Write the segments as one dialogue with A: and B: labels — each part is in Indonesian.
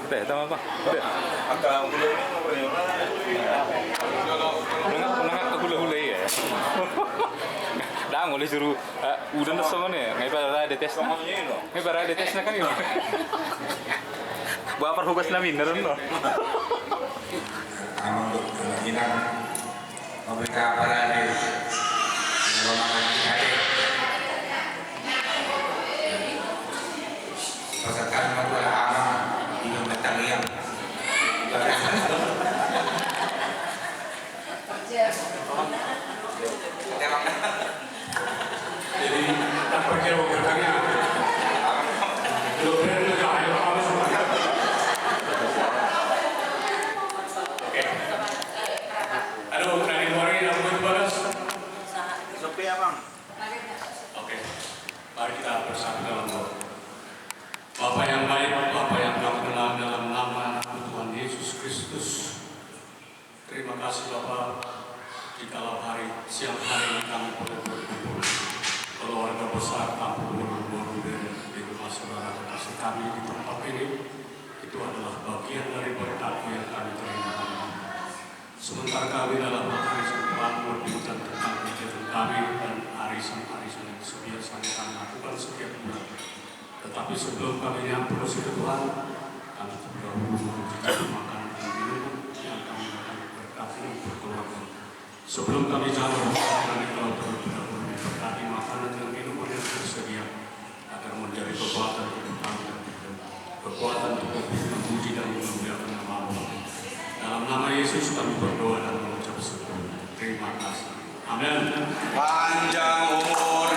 A: Teh, tama apa? Teh.
B: Agak udah
A: Unang aku hula-hula ya. Dah boleh suruh udah nasi sama nih. Ngai para ada tes. Ngai para ada tes kan ini. Bapak hukas namin naron no.
C: Untuk kemungkinan mereka berada di ruangan adik pasakan masalah alam di tentang yang
D: jadi tanpa jauh bertanya dokter juga harus oke aduh dari luar yang mau dibalas
B: sepi ya bang.
D: oke mari kita bersama dalam doa. Bapa yang baik, Bapa yang kami kenal dalam nama Tuhan Yesus Kristus, terima kasih Bapa jikalau siang hari ini kami boleh berkumpul keluarga besar kampung Bulu di rumah saudara kasih kami di tempat ini. Itu adalah bagian dari berkat yang kami terima. Sementara kami dalam arisan Tuhan berbincang tentang kegiatan kami dan arisan-arisan yang sebiasa kami lakukan setiap bulan. Tetapi sebelum kami nyampe ke Tuhan, kami terdahulu mengucapkan makanan dan minuman yang kami akan berkati untuk keluarga. Sebelum kami jalan, kami telah terdahulu memberkati makanan dan minuman yang tersedia agar menjadi kekuatan untuk kami dan kekuatan untuk memuji dan memuliakan nama Allah. Dalam nama Yesus kami berdoa dan mengucap syukur. Terima kasih. Amin.
B: Panjang umur.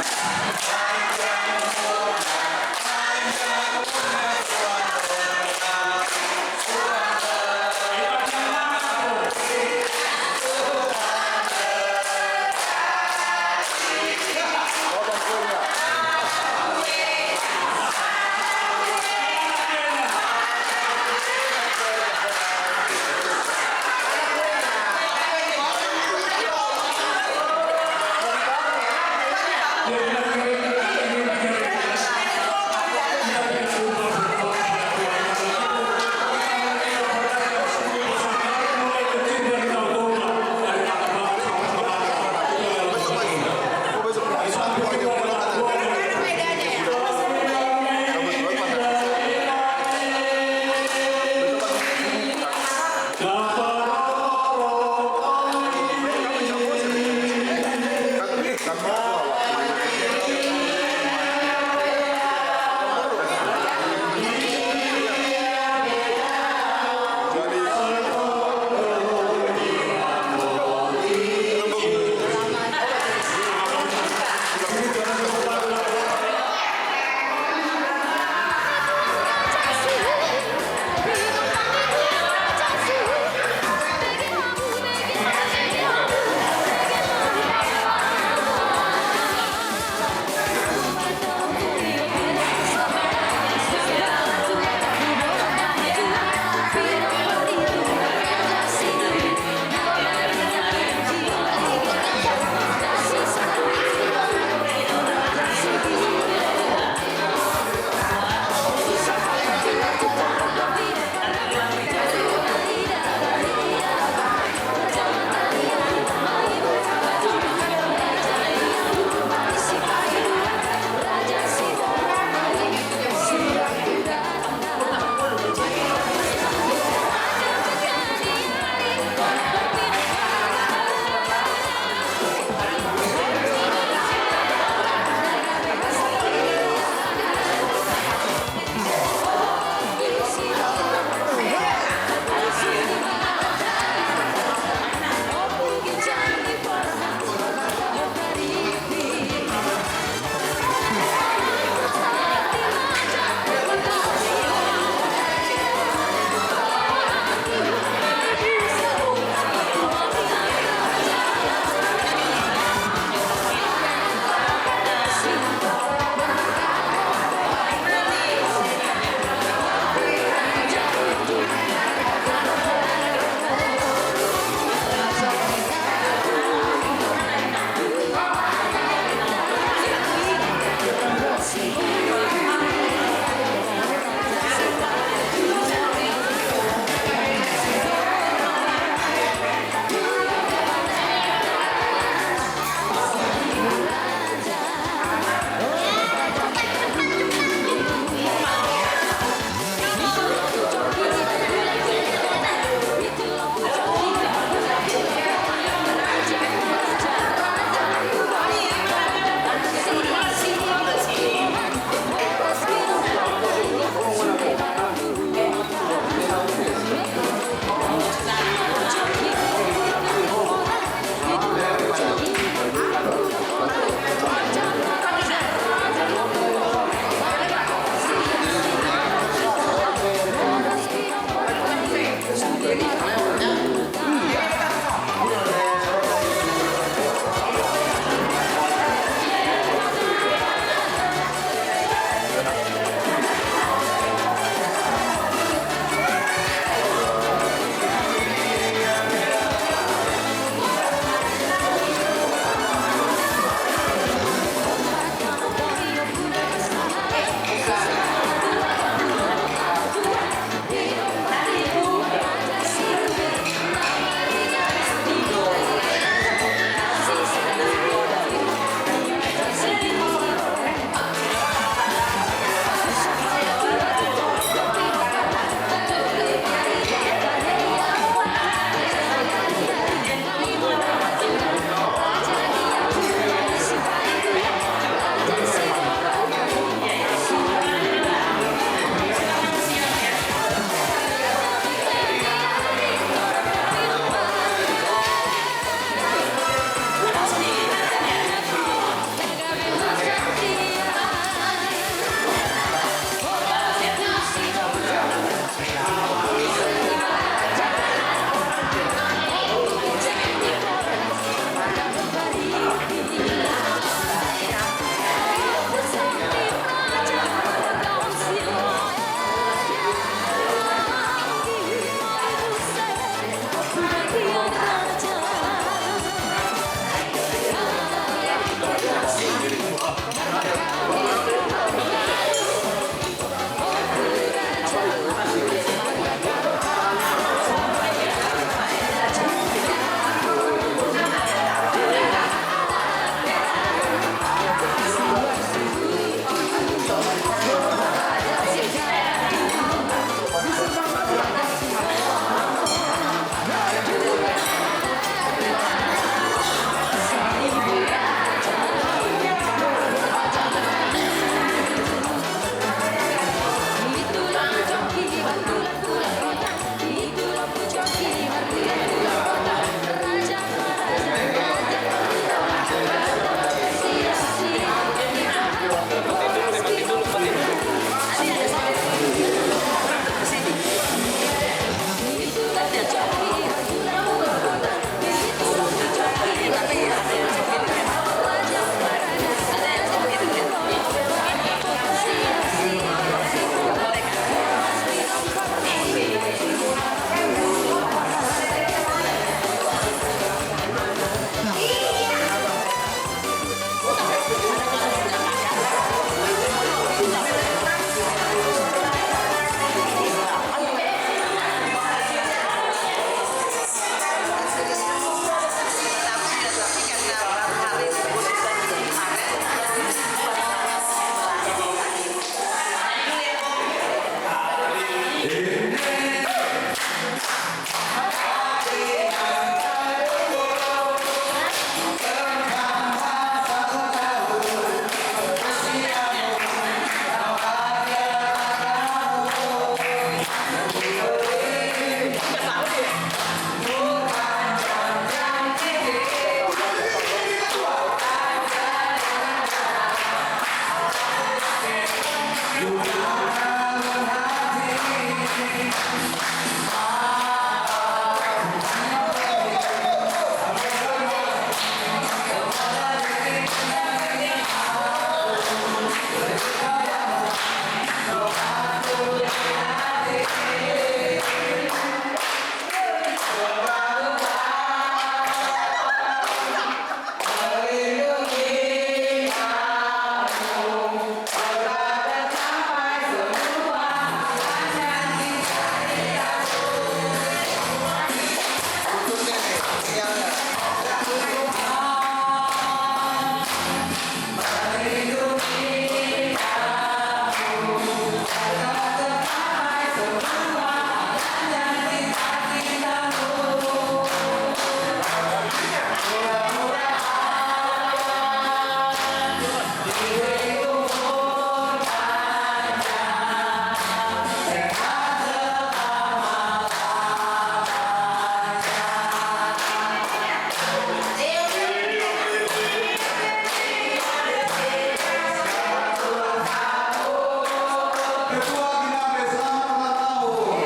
B: Ketua Ginambe, selamat ulang tahun.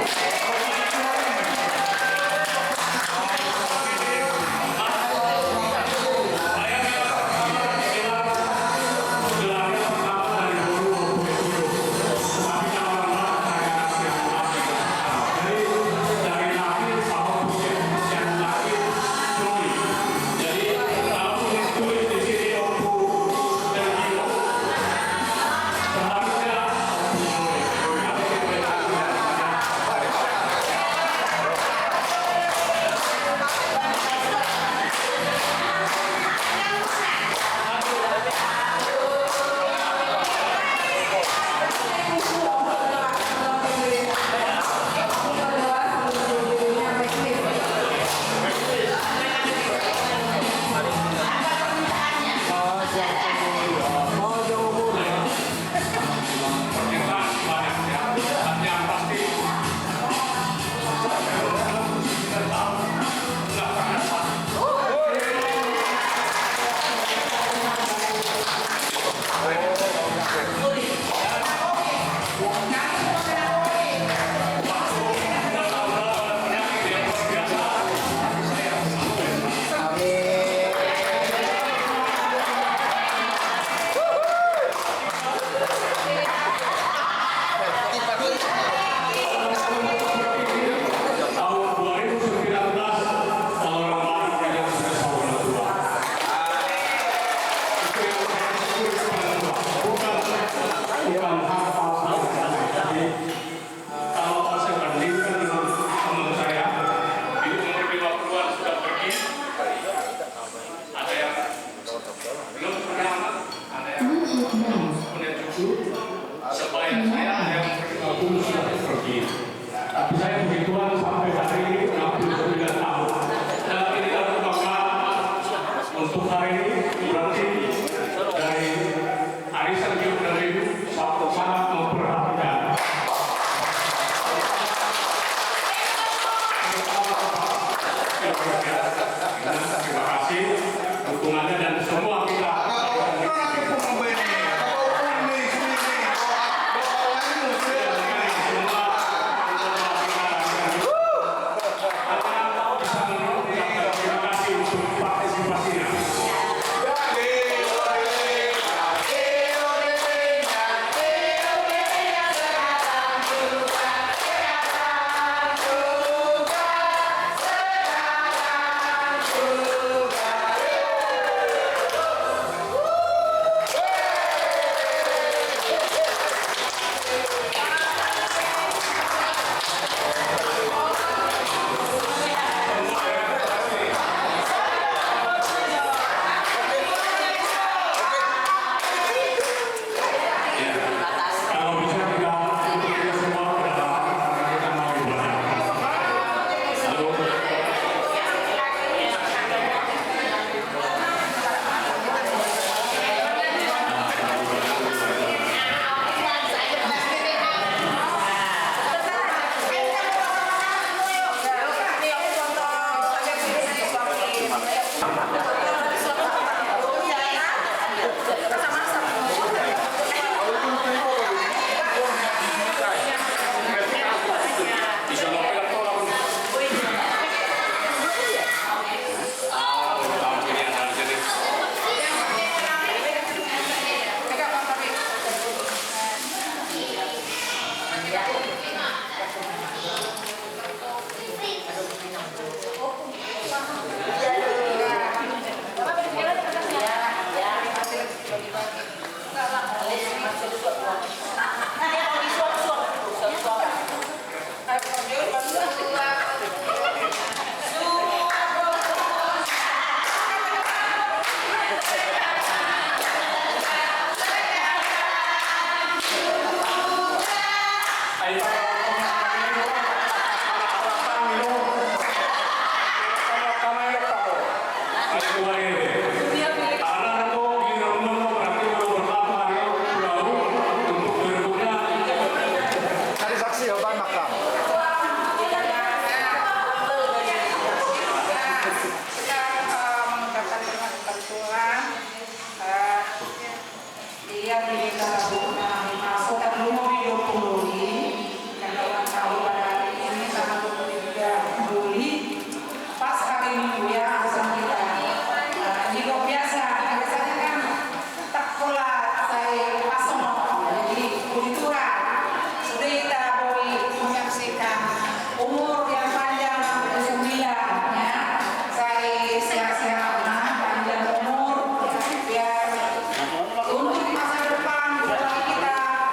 D: Sebaik saya ada yang sudah pergi. Tapi saya begituan sampai hari ini 69 tahun. Dan ini adalah untuk hari ini berarti dari arisan dari Sabtu sangat memperhatikan. Terima kasih dukungannya dan semua kita.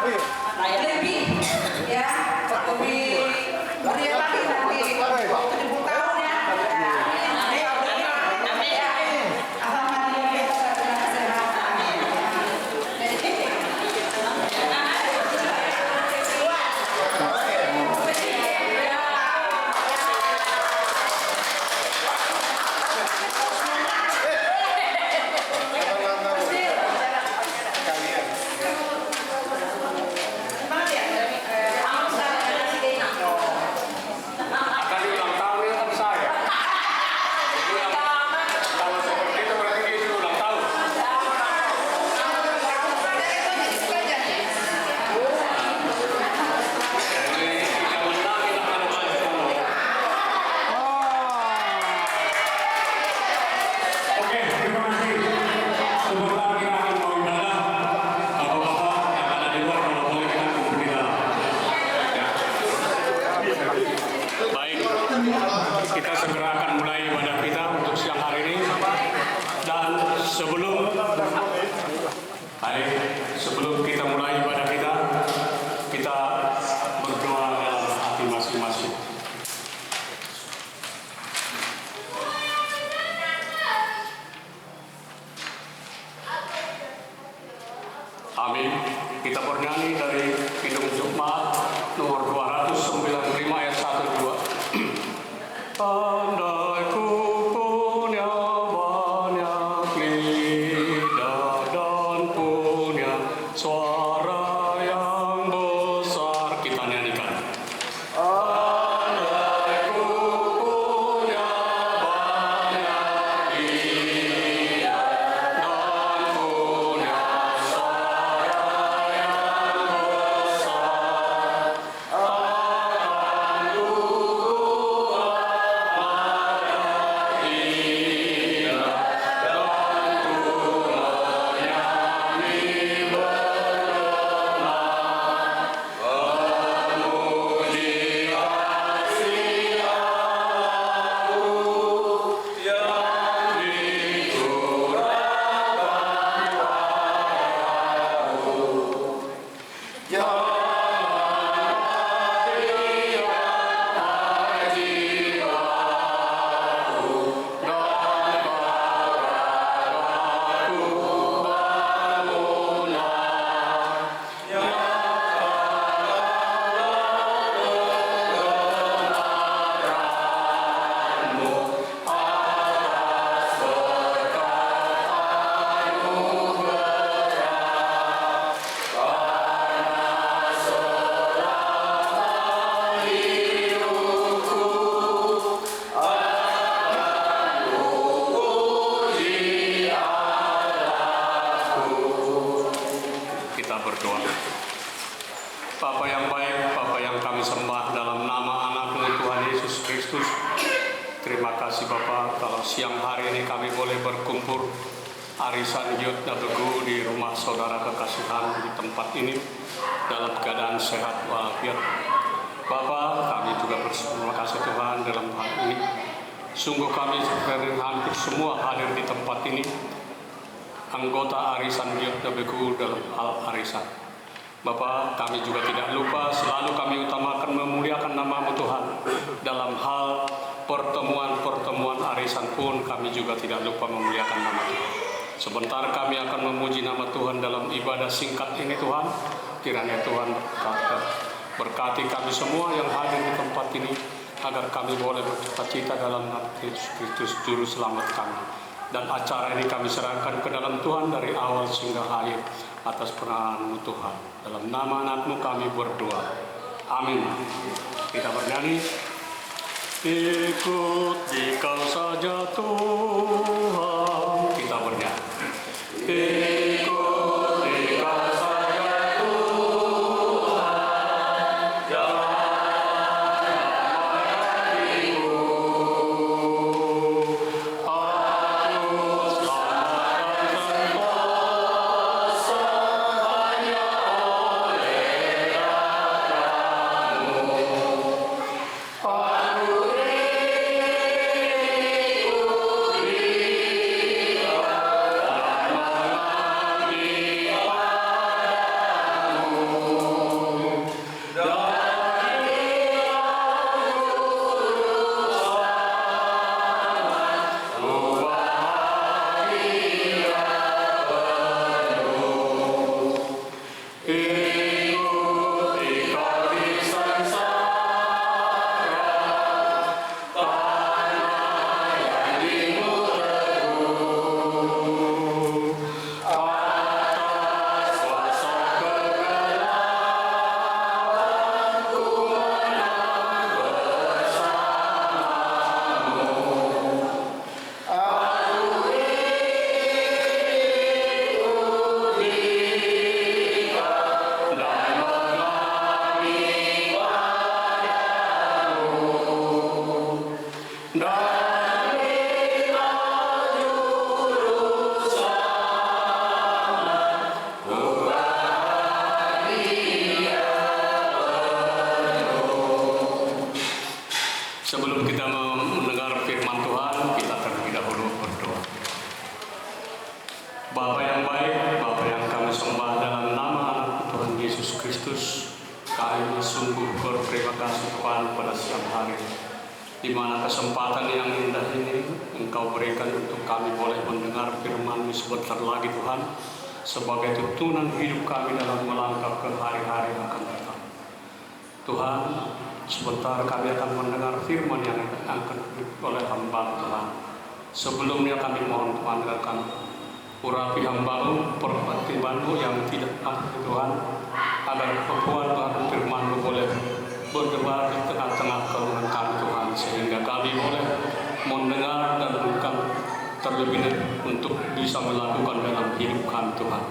E: lebih ya lebih beri lagi nanti 1000 tahun ya.
D: Akan diulang tahun ini kan saya. Kalau seperti itu berarti dia juga ulang tahun. Jadi kita menang, kita akan maju. Oke, terima kasih. Sebentar kita akan mau ibadah. Bapak-bapak yang ada di luar kalau boleh kita kumpul di dalam. Baik, kita segera akan mulai ibadah kita untuk siang hari ini. Dan sebelum kita mulai ibadah kita berdoa dalam hati masing-masing. Amin. Kita bernyanyi dari Kidung Jumat nomor 295 ayat 1-2. Andai ku punya banyak lidah dan punya suara yang besar, kita nyanyikan. Andai ku punya banyak lidah dan punya suara yang besar, akan Bapa yang baik, Bapa yang kami sembah dalam nama anak-Mu Tuhan Yesus Kristus. Terima kasih Bapa kalau siang hari ini kami boleh berkumpul arisan Yud Nabegu di rumah saudara kekasihan di tempat ini dalam keadaan sehat walafiat. Bapa, kami juga berterima kasih Tuhan dalam hal ini. Sungguh kami dari hampir semua hadir di tempat ini, anggota arisan Yud Nabegu dalam hal arisan. Bapa, kami juga tidak lupa selalu kami utamakan memuliakan nama-Mu Tuhan. Dalam hal pertemuan-pertemuan arisan pun kami juga tidak lupa memuliakan nama Tuhan. Sebentar kami akan memuji nama Tuhan dalam ibadah singkat ini Tuhan. Kiranya Tuhan berkati kami semua yang hadir di tempat ini, agar kami boleh bercita-cita dalam nama Yesus Kristus Juru Selamat kami. Dan acara ini kami serahkan ke dalam Tuhan dari awal hingga akhir atas perangan-Mu Tuhan. Dalam nama anak-Mu kami berdoa. Amin. Kita bernyanyi. Ikut Dikau saja Tuhan. Kita bernyanyi. Ikut Dikau saja Tuhan. Jangan diriku. Sebelum kita mendengar firman Tuhan, kita terlebih dahulu berdoa. Bapa yang baik, Bapa yang kami sembah dalam nama anak Tuhan Yesus Kristus, kami sungguh berterima kasih Tuhan pada siang hari, di mana kesempatan yang indah ini Engkau berikan untuk kami boleh mendengar firman-Mu sebentar lagi Tuhan, sebagai tuntunan hidup kami dalam melangkah ke hari-hari yang akan datang. Tuhan, sebentar kami akan mendengar firman yang akan oleh hamba Tuhan. Sebelumnya kami mohon Tuhan akan urapi hamba-Mu, perhatian-Mu yang tidak mampu Tuhan, agar kekuatan Tuhan firman-Mu boleh berdebar di tengah-tengah keluhan kami Tuhan, sehingga kami boleh mendengar dan bukan terlebih untuk bisa melakukan dalam hidup kami Tuhan.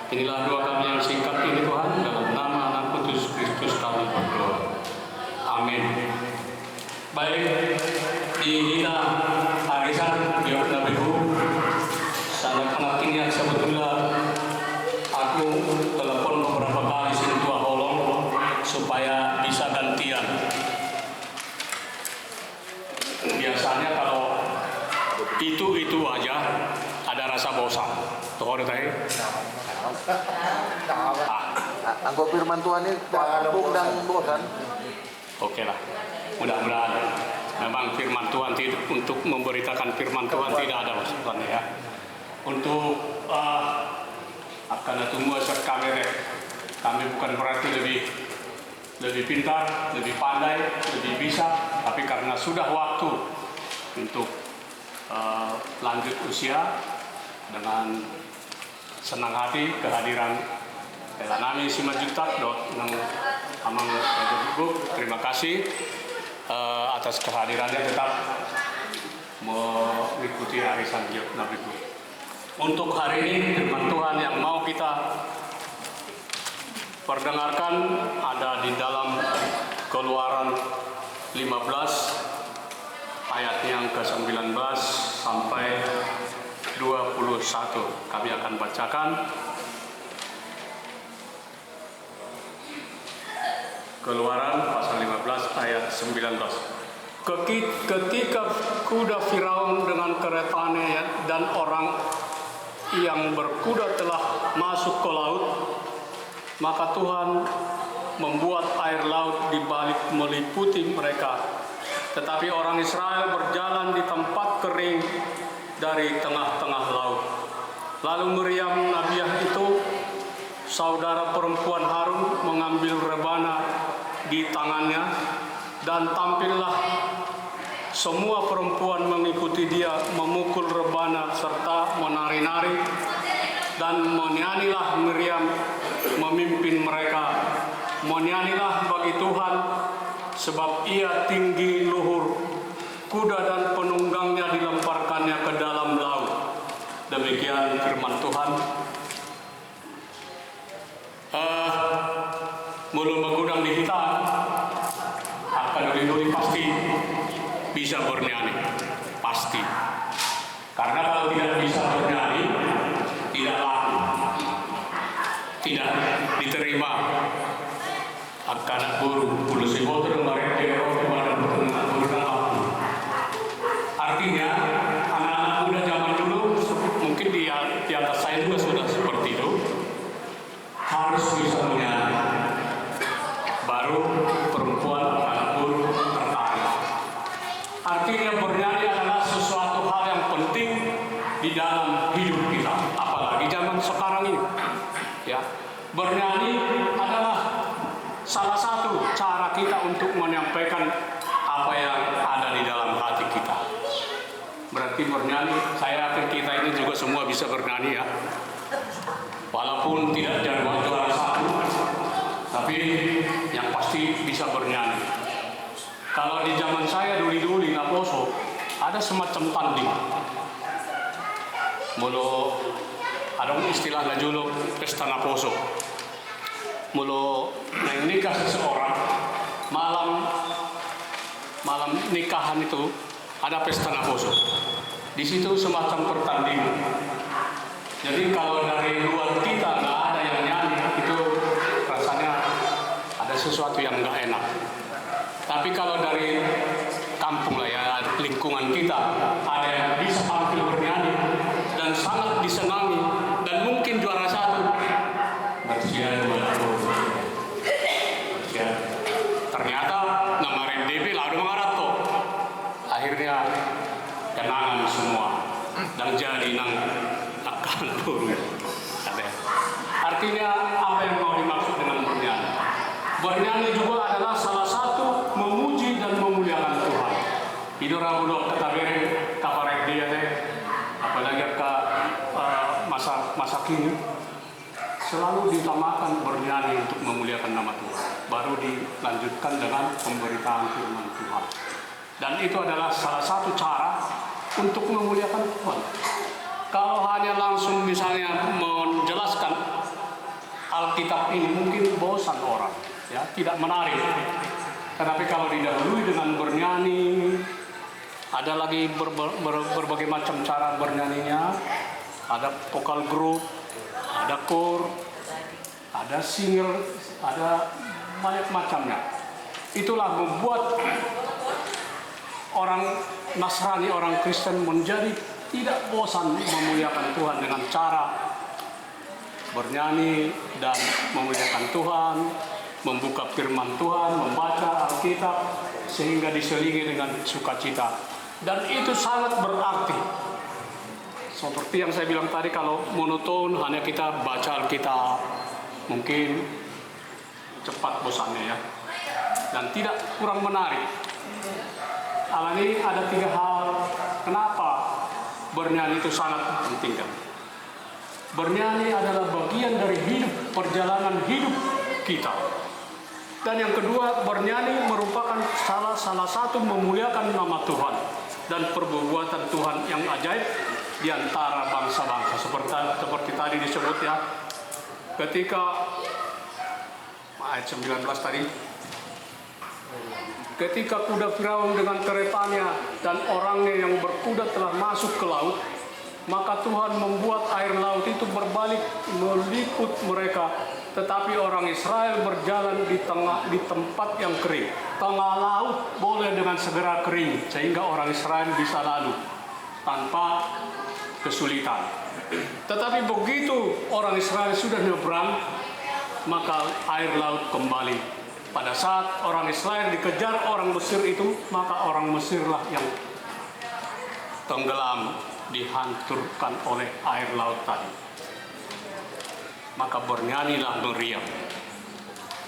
D: Inilah doa kami yang singkat ini Tuhan, dalam nama anak Yesus Kristus kami berdoa. Amin. Baik, di kita arisan Bapak Ibu, sangat penting yang sebetulnya aku telepon beberapa kali sentuh holong supaya bisa gantian. Biasanya kalau itu aja ada rasa bosan. Tuh tadi.
F: Anggo firman Tuhan ini dan bosan.
D: Oke lah, mudah-mudahan memang firman Tuhan untuk memberitakan firman Tuhan tidak ada bosan ya. Untuk akan tunggu set kamera. Kami bukan berarti lebih pintar, lebih pandai, lebih bisa, tapi karena sudah waktu untuk lanjut usia, dengan senang hati kehadiran Elanami Simajutak nang amang Ibu, terima kasih atas kehadirannya, tetap mengikuti arisan Nabi Bu. Untuk hari ini firman Tuhan yang mau kita perdengarkan ada di dalam Keluaran 15 ayat yang ke-19 sampai 21. Kami akan bacakan. Keluaran pasal 15 ayat 19. Ketika kuda Firaun dengan keretanya dan orang yang berkuda telah masuk ke laut, maka Tuhan membuat air laut di balik meliputi mereka. Tetapi orang Israel berjalan di tempat kering dari tengah-tengah laut. Lalu Miriam Nabiah itu, saudara perempuan Harun, mengambil rebana di tangannya, dan tampillah semua perempuan mengikuti dia memukul rebana serta menari-nari, dan menyanyilah Miriam memimpin mereka. Menyanyilah bagi Tuhan, sebab ia tinggi luhur, kuda dan penunggangnya dilemparkannya ke dalam laut. Demikian firman Tuhan. Mulut mengundang di kita akan duri pasti bisa bernyanyi, pasti. Karena kalau tidak bisa bernyanyi, tidak laku, tidak diterima. Akan burung bulu siboter mereka kepada berenang aku. Artinya anak-anak muda zaman dulu, mungkin di atas saya juga sudah seperti itu, harus bisa menyanyi. Baru perempuan anak burung tertarik. Artinya bernyanyi adalah sesuatu hal yang penting di dalam hidup kita, apalagi zaman sekarang ini. Ya, bernyanyi adalah salah satu cara kita untuk menyampaikan apa yang ada di dalam hati kita. Berarti bernyanyi, saya yakin kita ini juga semua bisa bernyanyi ya. Walaupun tidak juara satu, tapi yang pasti bisa bernyanyi. Kalau di zaman saya dulu di Naposo, ada semacam tanding. Mulu ada istilahnya juluk pesta Naposo. Mulu nikah seseorang, malam nikahan itu ada pesta Naposo. Di situ semacam pertandingan. Jadi kalau dari luar kita nggak ada yang nyanyi, itu rasanya ada sesuatu yang nggak enak. Tapi kalau dari kampung lah ya, lingkungan kita ada yang bisa tampil bernyanyi dan sangat disenangi dan mungkin juara satu. Bersiap ternyata nama RDP lalu mengarato. Akhirnya kenangan semua dan jadi nang akan turun. Artinya apa yang mau dimaksud dengan bernyanyi? Bernyanyi juga adalah salah satu memuji dan memuliakan Tuhan. Itu rabulo ketabere kaparek dia teh, apalagi ke masa kini selalu ditamakan bernyanyi untuk memuliakan nama Tuhan. Baru dilanjutkan dengan pemberitaan firman Tuhan. Dan itu adalah salah satu cara untuk memuliakan Tuhan. Kalau hanya langsung misalnya menjelaskan Alkitab ini mungkin bosan orang, ya, tidak menarik. Tetapi kalau didahului dengan bernyanyi, ada lagi berbagai macam cara bernyanyinya. Ada vokal group, ada kor, ada singer, ada banyak macamnya. Itulah membuat orang Nasrani, orang Kristen menjadi tidak bosan memuliakan Tuhan dengan cara bernyanyi dan memuliakan Tuhan, membuka firman Tuhan, membaca Alkitab sehingga diselingi dengan sukacita. Dan itu sangat berarti. Seperti yang saya bilang tadi, kalau monoton hanya kita baca Alkitab mungkin cepat bosannya ya, dan tidak kurang menarik. Ini ada 3 hal kenapa bernyanyi itu sangat penting kan. Bernyanyi adalah bagian dari hidup, perjalanan hidup kita. Dan yang kedua, bernyanyi merupakan salah satu memuliakan nama Tuhan dan perbuatan Tuhan yang ajaib di antara bangsa-bangsa. Seperti tadi disebut ya, ketika ayat 19 tadi, ketika kuda Firaun dengan keretanya dan orangnya yang berkuda telah masuk ke laut, maka Tuhan membuat air laut itu berbalik meliput mereka. Tetapi orang Israel berjalan di tempat yang kering. Tengah laut boleh dengan segera kering, sehingga orang Israel bisa lalu tanpa kesulitan. Tetapi begitu orang Israel sudah nyebrang, maka air laut kembali. Pada saat orang Israel dikejar orang Mesir itu, maka orang Mesirlah yang tenggelam, dihancurkan oleh air laut tadi. Maka bernyanyilah meriam.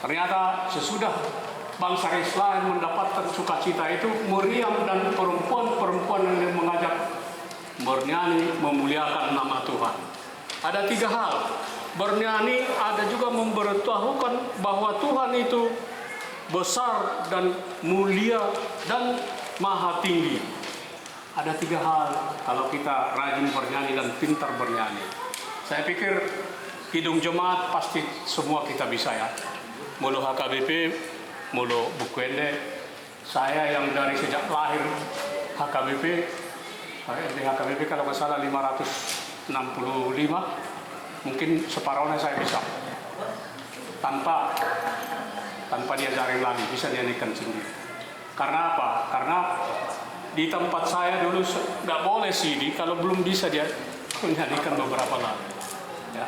D: Ternyata sesudah bangsa Israel mendapatkan sukacita itu, meriam dan perempuan-perempuan yang mengajak bernyanyi memuliakan nama Tuhan. Ada 3 hal. Bernyanyi ada juga memberitahukan bahwa Tuhan itu besar dan mulia dan maha tinggi. Ada 3 hal kalau kita rajin bernyanyi dan pintar bernyanyi. Saya pikir Kidung Jemaat pasti semua kita bisa ya. Mulu HKBP, mulu Bukwende. Saya yang dari sejak lahir HKBP, di HKBP kalau nggak salah 565, mungkin separuhnya saya bisa. Tanpa diajarin lagi, bisa nyanyikan sendiri. Karena apa? Karena di tempat saya dulu nggak boleh CD kalau belum bisa dia menyanyikan beberapa lagu. Ya,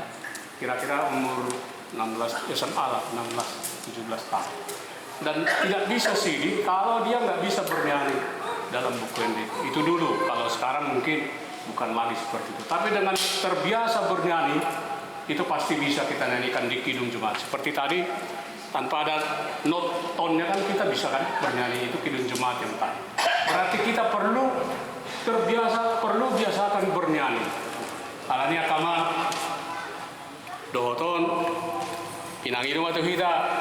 D: kira-kira umur 16 SMA lah, 16-17 tahun. Dan tidak bisa CD kalau dia nggak bisa bernyanyi dalam buku ini. Itu dulu. Kalau sekarang mungkin bukan lagi seperti itu. Tapi dengan terbiasa bernyanyi, itu pasti bisa kita nyanyikan di Kidung Jemaat. Seperti tadi, tanpa ada note tone-nya kan kita bisa kan bernyanyi itu Kidung Jemaat yang tadi. Berarti kita perlu biasakan bernyanyi. Alanya kama dohoton inangin matu kita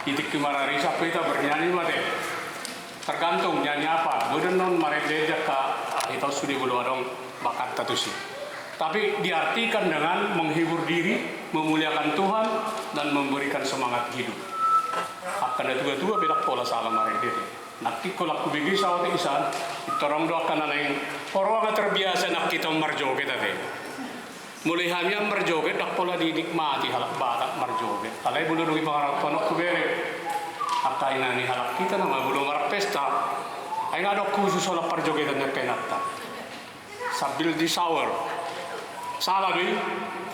D: titik kimararisa kita bernyanyi mate. Tergantung nyanyi apa. Bukan non maredeja ka itu sudah bulu adong bakat tatusi. Tapi diartikan dengan menghibur diri, memuliakan Tuhan, dan memberikan semangat hidup. Akan ada dua beda pola salam maredeja. Nakti kolak kubigi sawat isan, itorong doakan anaing orang terbiasa nak kita merjoget tadi. Mulai hamnya merjoget, dak pola dinikmati halak batak merjoget. Alai bulu nungi pangarap tonok kubere. Apa ini halak kita nama bulu marap pesta. Ay nga daw khusus olah perjogetan na kenata. Sambil di shower. Salah deh?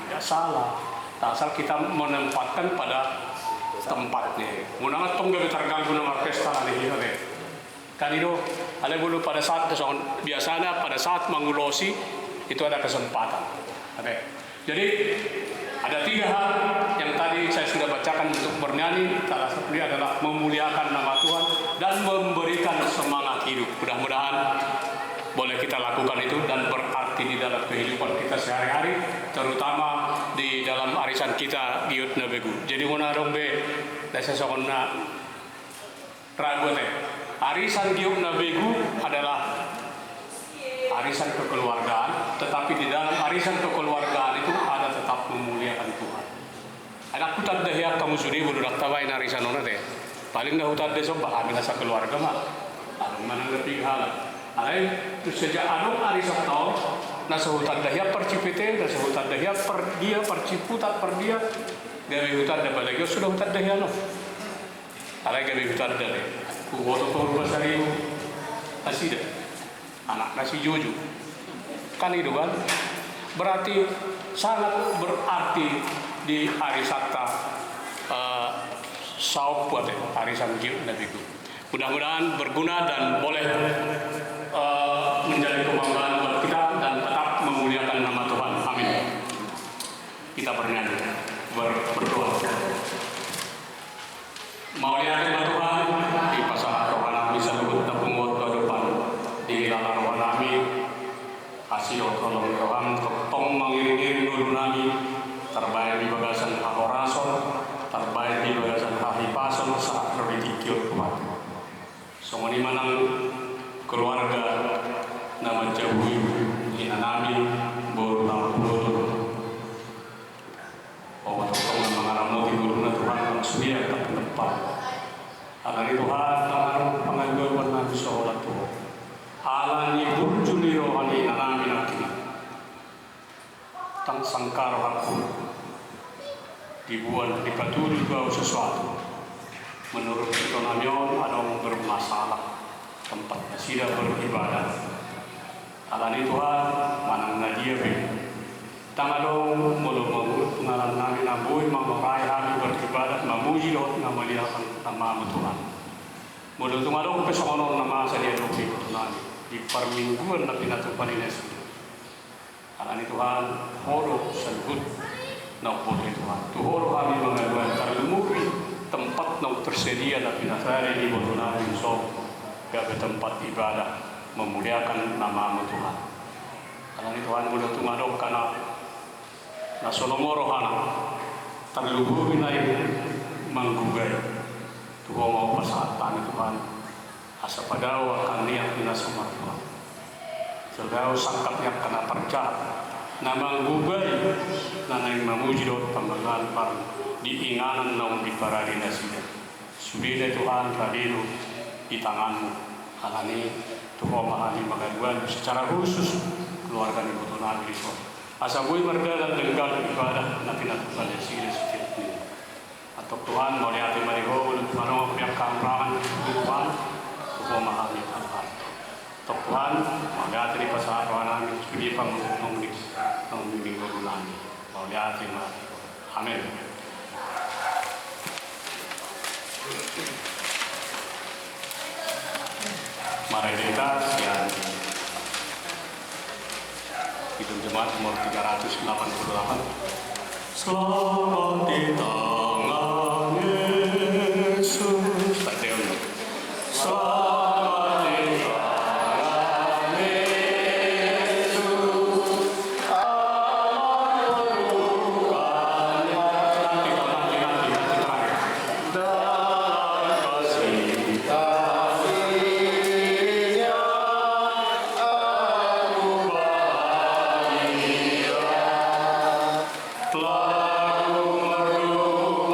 D: Tidak salah. Asal kita menempatkan pada tempatnya. Munang atong gabi terganggu nama orkestra nih deh. Kan itu, ada dulu pada saat biasanya pada saat mengulosi itu ada kesempatan. Jadi ada 3 hal yang tadi saya sudah bacakan untuk bernyanyi. Salah satunya adalah memuliakan nama Tuhan dan memberikan semangat hidup. Mudah-mudahan boleh kita lakukan itu dan berarti di dalam kehidupan kita sehari-hari, terutama di dalam arisan kita giut na begu. Jadi munarong be dasa sokonna ragu teh. Arisan giut na begu adalah arisan kekeluargaan, tetapi di dalam arisan kekeluargaan itu ada tetap memuliakan Tuhan. Anak hutad deh ya kamu sudi budak tawain arisan ona teh. Paling dah hutad deh sobat kami nasa keluarga mah. Ada mana lebih hal. Alay tu sejak adong arisan tau nasa hutad deh ya percipete, nasa hutad deh ya per dia perciputat per dia. Gawe hutad deh balai sudah hutad deh ya no. Alay gawe hutad deh. Ku foto rumah sari asida. Anak nasi juju kan itu kan berarti sangat berarti di arisata sauk buat arisan giut nabi itu. Mudah-mudahan berguna dan boleh menjadi kebanggaan buat kita dan tetap memuliakan nama Tuhan. Amin. Kita bernyanyi berdoa. Mau lihat nama Tuhan di pasal rohana bisa lembut dan penguat ke depan di dalam rohana kasih tolong Tuhan tong mengiring dulu nami terbaik di bagasan hakorason terbaik di bagasan hahipason saat berditikir Tuhan. Songoni manang keluarga nama jauh di nami bolu bahwa tong mengalami guru Tuhan sudah tak tempat. Alani Tuhan tangan pengangguan nabi sholat Tuhan. Alani burjuli rohani nami nakini. Tang sangkar aku dibuat dipaturi bau sesuatu. Menurut itu namion ada bermasalah tempat tidak beribadah. Alani Tuhan manang nadia be. Tangadong mulu pengalam nami nambui mamakai kami beribadah memuji doa memuliakan nama Tuhan. Mulu tangadong pesonor nama sadia doa Tuhan di permingguan nabi natupan ini. Alani Tuhan horo sebut nampun Tuhan. Tuhoro kami mengaduan terlemuri tempat yang tersedia nabi natari di Tuhan so gawe tempat ibadah memuliakan nama Tuhan. Alani Tuhan mulu tangadong karena nasolomoro hana terluhuri naik manggugai Tuhan mau pasatan Tuhan asa padawa akan niat dina sumar Tuhan sedau sangkapnya kena terjahat na manggugai na naing mamuji doa pembangunan par diinganan naung di paradina sida sudina Tuhan hadiru di tanganmu alani Tuhan mahani magaduan secara khusus keluarga ibu Tuhan di surga. Asa bui merdalan denggal ibadah nabi natukan sila setiap ini. Atau Tuhan mau lihat mariho untuk mana pihak kamrangan Tuhan untuk memahami Tuhan. Atau Tuhan mau lihat di pasar Tuhan kami studi panggung di minggu nanti. Mau lihat di mariho. Amin. Mari kita siang. Hidup jemaat nomor 388. Selamat di tangan Yesus. Tak ada. Selamat di tangan Yesus. Aman bukan nanti terakhir. Dalam kasih kasihnya aku bahagia. Lagu merdu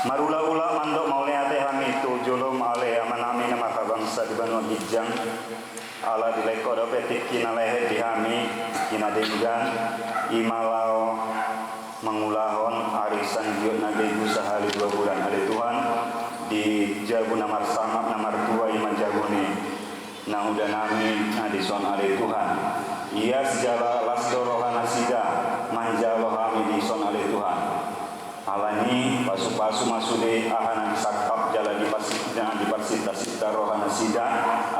G: Marula-ula mandok mauliate hami tu julum ale amanami nama bangsa di Banu Hijang ala dileko dope tikina lehe di hami kina denggan imalau mengulahon arisan giot nage usaha 2 bulan ada Tuhan di jabu namar sama namar 2 iman jabune nah udah nami nah di son ada Tuhan ia sejala lasdorohana sida manjalo kami di son ada Tuhan alani pasu-pasu masude ahana sakap jala di pasita rohana sida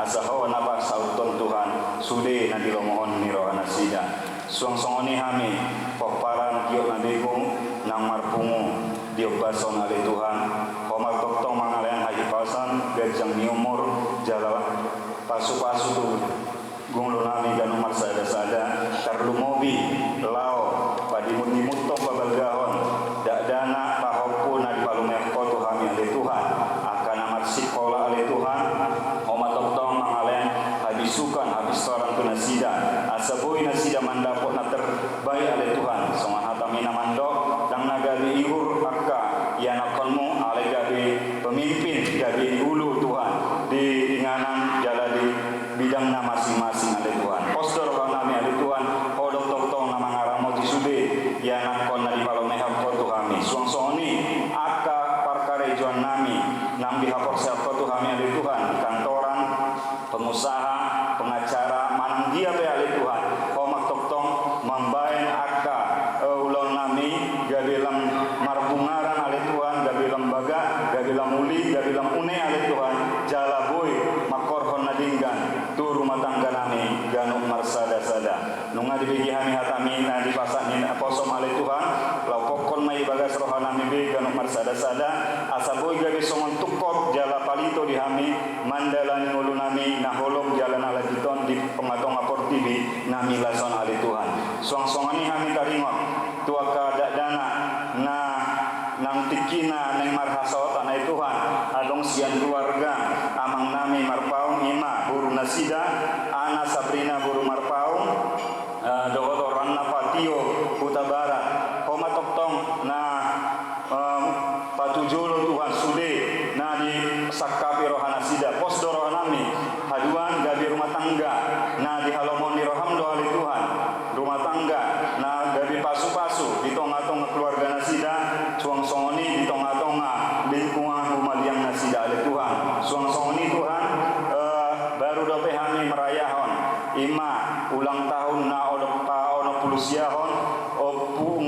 G: asaho napa sauton Tuhan sude na dilomohon ni rohana sida suang-songoni hami pokparan kiyo nabego nang marpungu diobason ale Tuhan komal toktong mangalean haji pasan gajang ni umur jala pasu-pasu tu gunglo nami ganu marsada-sada tarlumobi lao padimut-dimut tong babagahon dak dana pahopu na di palumeh kotu hami ale Tuhan akan amat sikola ale Tuhan omat tong mangalean habis sukan habis torang tu nasida asaboi nasida mandapot na terbaik ale Tuhan songan hatamina mandok dang nagali ihur akka yanakonmu ale gabi pemimpin gabi hulu Tuhan di inganan jala di bidang na masing-masing ale Tuhan postor nami ale Tuhan hodok tong nama ngaramoti sude yanakon na di palomehab kotu kami suang-songoni akka parkare juan nami nam dihapor kotu kami ale Tuhan kantoran pengusaha pengacara manang dia be ale Tuhan homak tong mambaen akka ulon nami gabelam marbungaran ale Tuhan gabelam baga gabelam uli gabelam une ale Tuhan jala boy makorhon nadinggan tu rumah tangga nami ganuk marsada-sada nunga dibagi hami hatami na dipasanin aposom ale Tuhan lau pokon mai bagas rohanami be ganuk marsada-sada asaboy gabe songon tukok jala palito di hami mandalani ngulu nami na holom jalan ala jiton di pengatong apor tibi nami lason ale Tuhan suang-suangani hami taringot tuaka dak dana na nang tikina neng marhasawat anai Tuhan adong sian keluarga amang nami marpaung ima buru nasida ana Sabrina buru marpaung dogotor ranna patio Huta Barat homa toktong na patujolo Tuhan sude na di sakapi rohana sida posdo rohanami haduan gabi rumah tangga na di halomoni roham doa Tuhan rumah tangga na gabi pasu-pasu di tonga-tonga keluarga nasida suang-songoni di tonga-tonga lingkungan rumah liang nasida oleh Tuhan suang-songoni Tuhan baru dope hami merayahon ima ulang tahun na ono pulusiahon opung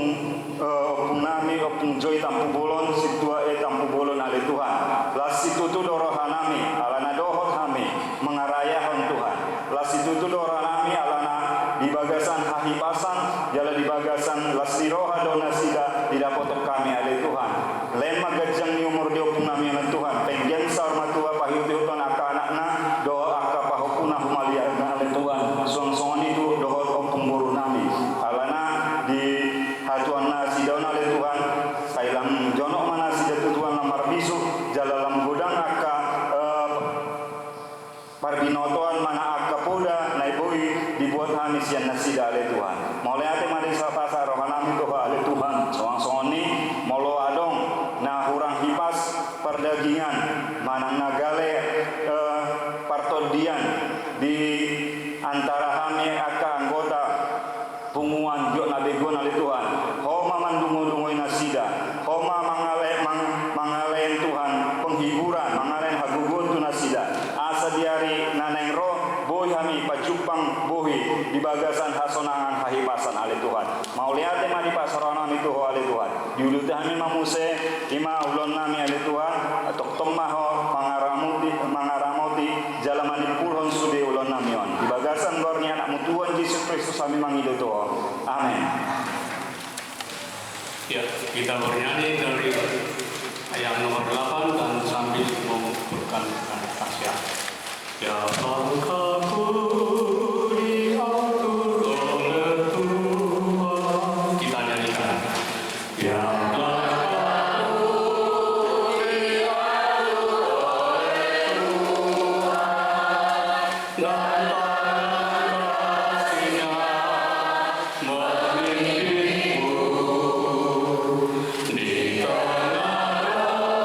G: nami opung joy tampu bolon situa tampu bolon ale Tuhan las situ tu dorohanami alana dohot hami mengarayahon Tuhan las situ tu dorohanami alana di bagasan hahipasan jala di bagasan lasiroha donasida tidak potok kami ale Tuhan lema gajang ni umur diopung nami ale Tuhan penggen saur matua pahiut-hiuton aka anakna doa aka pahokuna humalia ale Tuhan suang-suang itu dohot opung buru nami alana di hatuan nasi daun ale Tuhan sailang jonok mana sida tutuan lamar bisu jalalam godang aka parbinotoan mana aka poda naiboi dibuat hamis yang nasida ale Tuhan mulai ate mari sapasa rohanami Tuhan ale Tuhan soang-songoni molo adong na hurang hipas perdagingan manang nagale partodian di antara hami aka anggota punguan jok nabegon ale Tuhan homa mandungo-dungoy nasida homa mangalen Tuhan penghiburan mangalen hagugun tu nasida asa diari naneng roh boy hami pajupang bohi di bagasan hasonangan hahipasan ale Tuhan mau lihat ma di pasaronan itu ale Tuhan diulut hami mamuse ima ulon nami ale Tuhan atok tomaho mangaramoti jalaman di pulhon sude ulon namion di bagasan gornya anak mutuan Yesus Kristus kami mangido to amin.
D: Ya, kita bernyanyi dari ayat nomor 8 dan sambil mengumpulkan tasya. Ya bangkaku diatur oleh Tuhan. Kita nyanyikan. Ya
H: Di tengah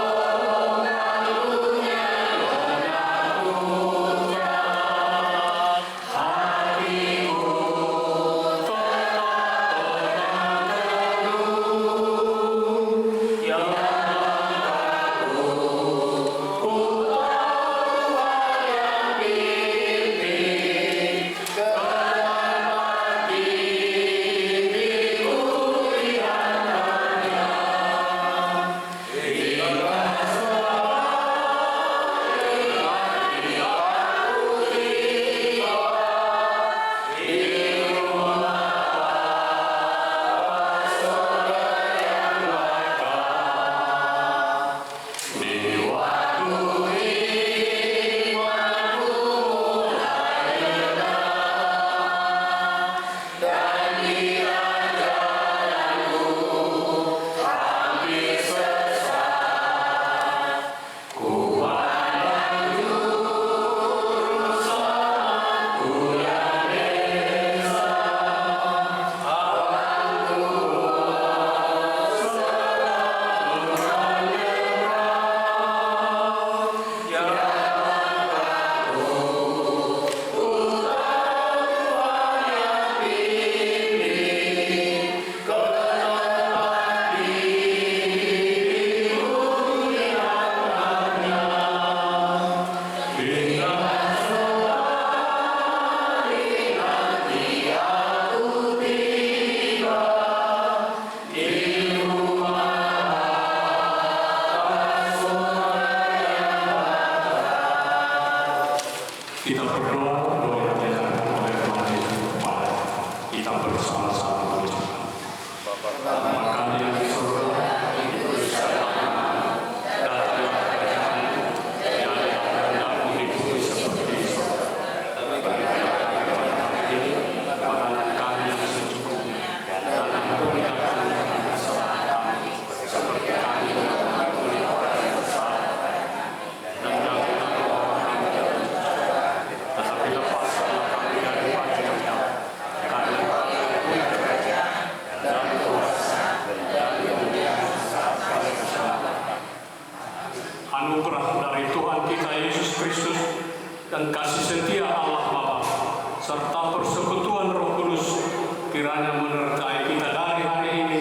D: anugerah dari Tuhan kita Yesus Kristus dan kasih setia Allah Bapa serta persekutuan Roh Kudus kiranya menyertai kita dari hari ini